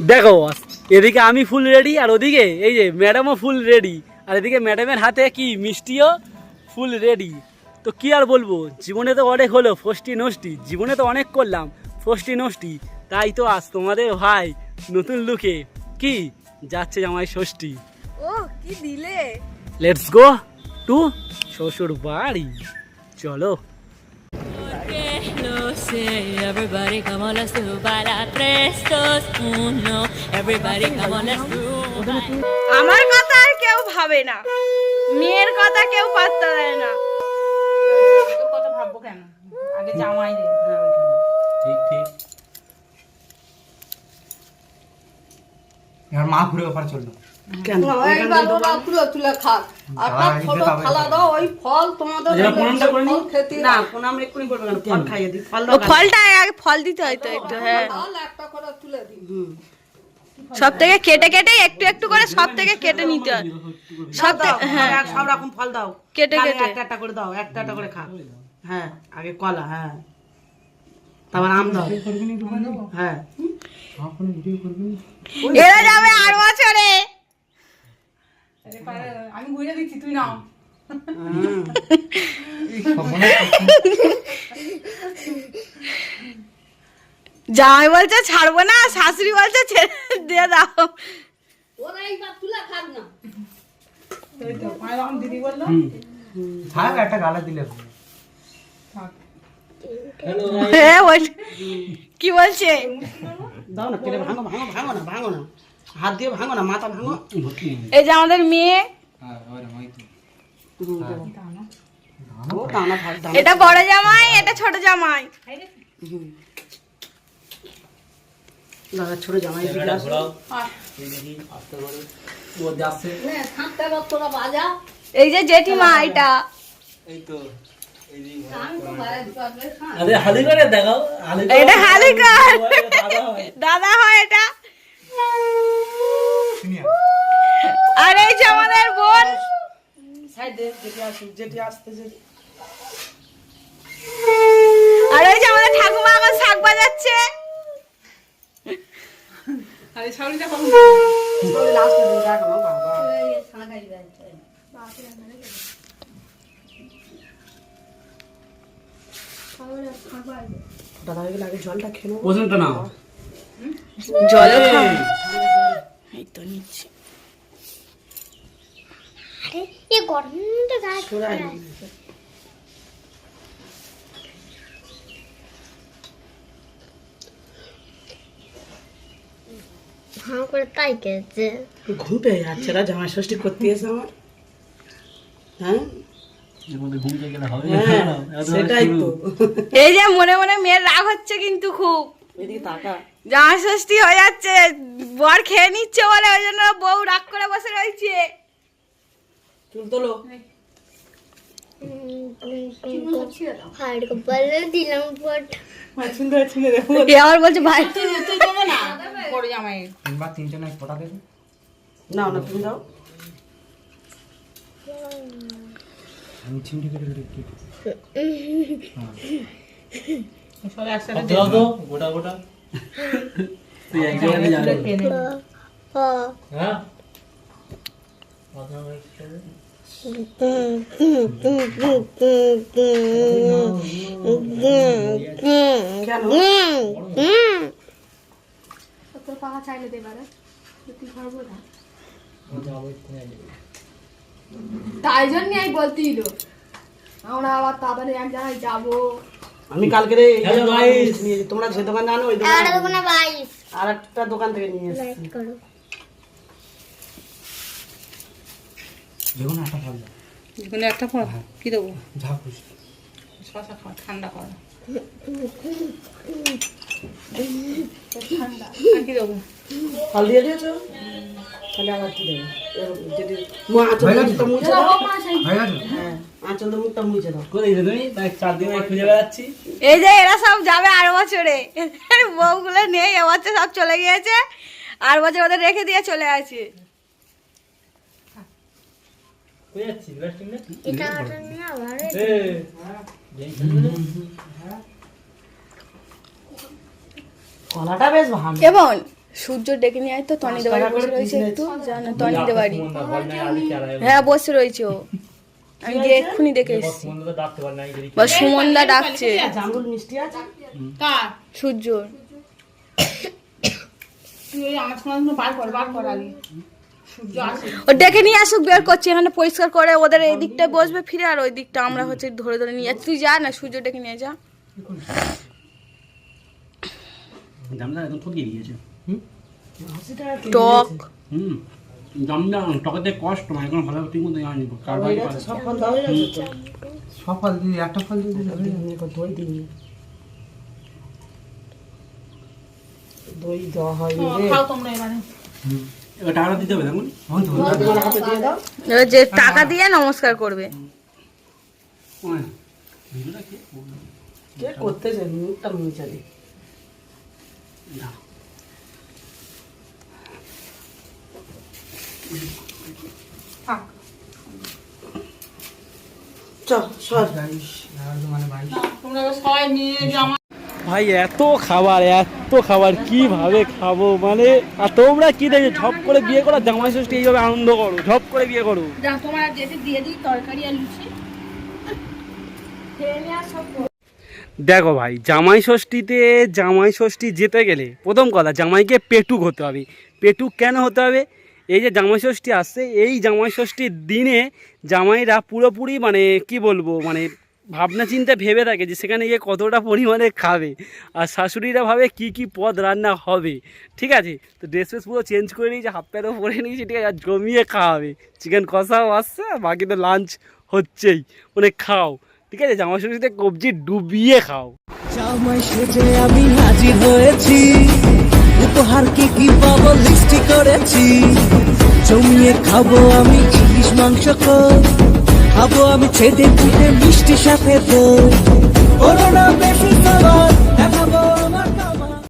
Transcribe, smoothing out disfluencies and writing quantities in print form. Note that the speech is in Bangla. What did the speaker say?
দেখো এদিকে আমি ফুল রেডি, আর ওদিকে এই যে ম্যাডামও ফুল রেডি, আর এদিকে ম্যাডামের হাতে কি মিষ্টিও ফুল রেডি। তো কি আর বলবো, জীবনে তো অনেক হলো ফষ্টি নষ্টি, জীবনে তো অনেক করলাম ফষ্টি নষ্টি, তাই তো আজ তোমাদের ভাই নতুন লুকে কি যাচ্ছে জামাই ষষ্ঠী। ও কি দিলে, লেটস গো টু শ্বশুর বাড়ি, চলো। Everybody come on, let's do para 3, 2, 1. Everybody come on, let's do. আমার কথা আর কেউ ভাবে না, মেয়ের কথা কেউ পাত্তা দেয় না। কথা ভাববো কেন, আগে জামাই রে। ঠিক ঠিক। এবার মা ঘুরে ওপার চললো। কেন তুলে খাক আর ছোট থালা দাও, ওই ফল তোমাদের খেতে না কোন আমরা এক্ষুনি বলবো কেন, ফল খাইয়ে দিই, ফল ও ফলটা আগে ফল দিতে হয় তো একটু, হ্যাঁ একটা করে তুলে দিই। সব থেকে কেটে কেটে একটু একটু করে সব থেকে কেটে নিতে হয়, সব হ্যাঁ সব রকম ফল দাও, কেটে কালে কেটে একটা একটা করে দাও, একটা একটা করে খা। হ্যাঁ আগে কলা, হ্যাঁ তারপর আম দাও, হ্যাঁ এরা যাবে 8 বছরে। আমি ঘুরে দিচ্ছি, তুই নাও। জামাই বলছে ছাড়বো না, শাশুড়ি বলছে ছেড়ে দিয়ে দাও। ওরা এইবার তুলে খাক না। এই তো এরকম দিদি বললো, থাক একটা গালা দিলে হবে। হ্যাঁ কি বলছে, দাও না কেটে ভাঙো ভাঙো ভাঙো না, ভাঙো না, হাত দিয়ে ভাঙো না, মাথা ভাঙো। এই যে আমাদের মেয়ে, ও দানা ভাগ দাও, এটা বড় জামাই, এটা ছোট জামাই। দাদা ছোট জামাই দিকে আসো। নে থাকতে দাও তোরা বাজা। এই যে জেঠিমা, এটা এই তো আমি তো বাইরে দিতে খান। আরে হালি করে দেখাও, হালি করে এটা হালিকার দাদা হয়। দাদা হয় এটা। শুনিয়া আর এই যে আমাদের বোন, সাইডে যেটি আসো, যেটি আসতে যেটি। আর এই যে আমাদের ঠাকুমা এখন শাক বাজাচ্ছে। আরে শাড়িটা কম শাড়ি লাস্টে দিয়ে রাখো না বাবা। এই সানাগাই যাচ্ছে। দাদা এগুলো আগে জলটা খেলো। ওজনটা নাও। জল এই তো নিচ্ছি। সরাই ঘুম পেয়ে যাচ্ছে, জামাই ষষ্ঠী করতে এসে আমার। হ্যাঁ ঘুম থেকে গেলে হবে হ্যাঁ, সেটাই তো। এই যে মনে মনে মেয়ের রাগ হচ্ছে কিন্তু খুব, এদিকে তাকা। জামাই ষষ্ঠী হয়ে যাচ্ছে, বর খেয়ে নিচ্ছে বলে ওই জন্য বউ রাগ করে বসে রয়েছে। চুল তোলো। এ আবার বলছে ভাই বড় জামাই তিনবার তিনজনে ফোটা দেবে। নাও না, তুমি দাও। আমি চিমটি করে করে একটু সবাই একসাথে দাও তো গোটা গোটা তুই এক জায়গায় যাবে। হ্যাঁ কথা হচ্ছে কেন তোর পাখা চাইলে দেবা রে, তুই পারবো না। তাই জন্য আমি বলতিল আমরা আবার তাড়াতাড়ি এক জায়গায় যাবো। আমি কালকে রে Hello guys. তোমরা যে দোকান জানো ওই দোকান আর একটা দোকান থেকে নিয়ে এসেছি। দেখুন একটা ফল দাও। যেখানে একটা ফল কি দেবো, যা খুশি। শশা খাওয়া ঠান্ডা করা, ঠান্ডা আর কি দেবো, ফল দিয়ে দিয়েছো তাহলে আবার কি দেবো, যদি আঁচল মুখটা মুছে দাও। হয়ে গেছে? হ্যাঁ আঁচল মুখটা মুছে দাও। কোথায় গেলে তুমি? তাই 4 দিন আগে খুঁজে বেড়াচ্ছি। এই যে এরা সব যাবে 8 বছরে, বউগুলো নেই, এবছর সব চলে গিয়েছে, 8 বছর ওদের রেখে দিয়ে চলে আছে। কই যাচ্ছি লাস্টিং না? এটা না আমারে কলাটা বেশ ভালো। কেমন সূর্য ডেকে নিয়ে আয় তো, টনিদের বাড়ি বসে রয়েছে একটু, জানো টনিদের বাড়ি। হ্যাঁ বসে রয়েছে ও, আমি গিয়ে এক্ষুনি দেখে এসেছি। বা সুমনদা ডাকছে জামরুল মিষ্টি আছে সূর্য। ও ডেকে নিয়ে আসুক, বের করছি এখানে পরিষ্কার করে, ওদের এই দিকটায় বসবে ফিরে, আর ওই দিকটা আমরা হচ্ছে ধরে ধরে নিয়ে যাচ্ছি। তুই যা না, সূর্য ডেকে নিয়ে যা। জামদা একদম ঠকিয়ে দিয়েছে। টক জামদা টকেতে কষ্ট মানে এখন ভালো ঠিক মতো জানি সব ফল দেওয়া হয়ে গেছে তো? সব ফল দিদি, একটা ফল দিদি দই দিই, দই দেওয়া হয়নি রে। টাকা দিতে হবে দেখুন। তোমার হাতে দিয়ে দাও। এবার যে টাকা দিয়ে নমস্কার করবে। কে করতেছে মুখটা মুচালি। চল সর। মানে ভাই ভাই এত খাবার কিভাবে খাবো মানে, আর তোমরা কি দেখছো ঝপ করে বিয়ে করো, জামাই ষষ্ঠী এইভাবে আনন্দ করো, ঝপ করে বিয়ে করো। তোমার দিয়ে দিই তরকারি আর লুচি। দেখো ভাই, জামাই ষষ্ঠী যেতে গেলে প্রথম কথা জামাইকে পেটুক হতে হবে। পেটুক কেন হতে হবে? এই যে জামাই ষষ্ঠী আসছে, এই জামাই ষষ্ঠীর দিনে জামাইরা পুরোপুরি মানে কি বলবো, মানে ভাবনা চিন্তা ভেবে থাকে যে সেখানে গিয়ে কতটা পরিমাণে খাবে, আর শাশুড়িরা ভাবে কি কি পদ রান্না হবে। ঠিক আছে, তো ড্রেস ফ্রেস পুরো চেঞ্জ করে নিয়েছে, হাফ প্যান্টও পরে নিয়েছি, ঠিক আছে, আর জমিয়ে খাওয়াবে। চিকেন কষাও আসছে, আর বাকি তো লাঞ্চ হচ্ছেই, মানে খাও। ঠিক আছে, জামাই ষষ্ঠীতে কবজি ডুবিয়ে খাও। জামাই সেজে আমি হাজির হয়েছি, উপহার কি পাবো লিস্টি করেছি। জমিয়ে খাবো আমি ইলিশ মাংস, খাবো আমি ছেদে পুটে মিষ্টি সাথে দই।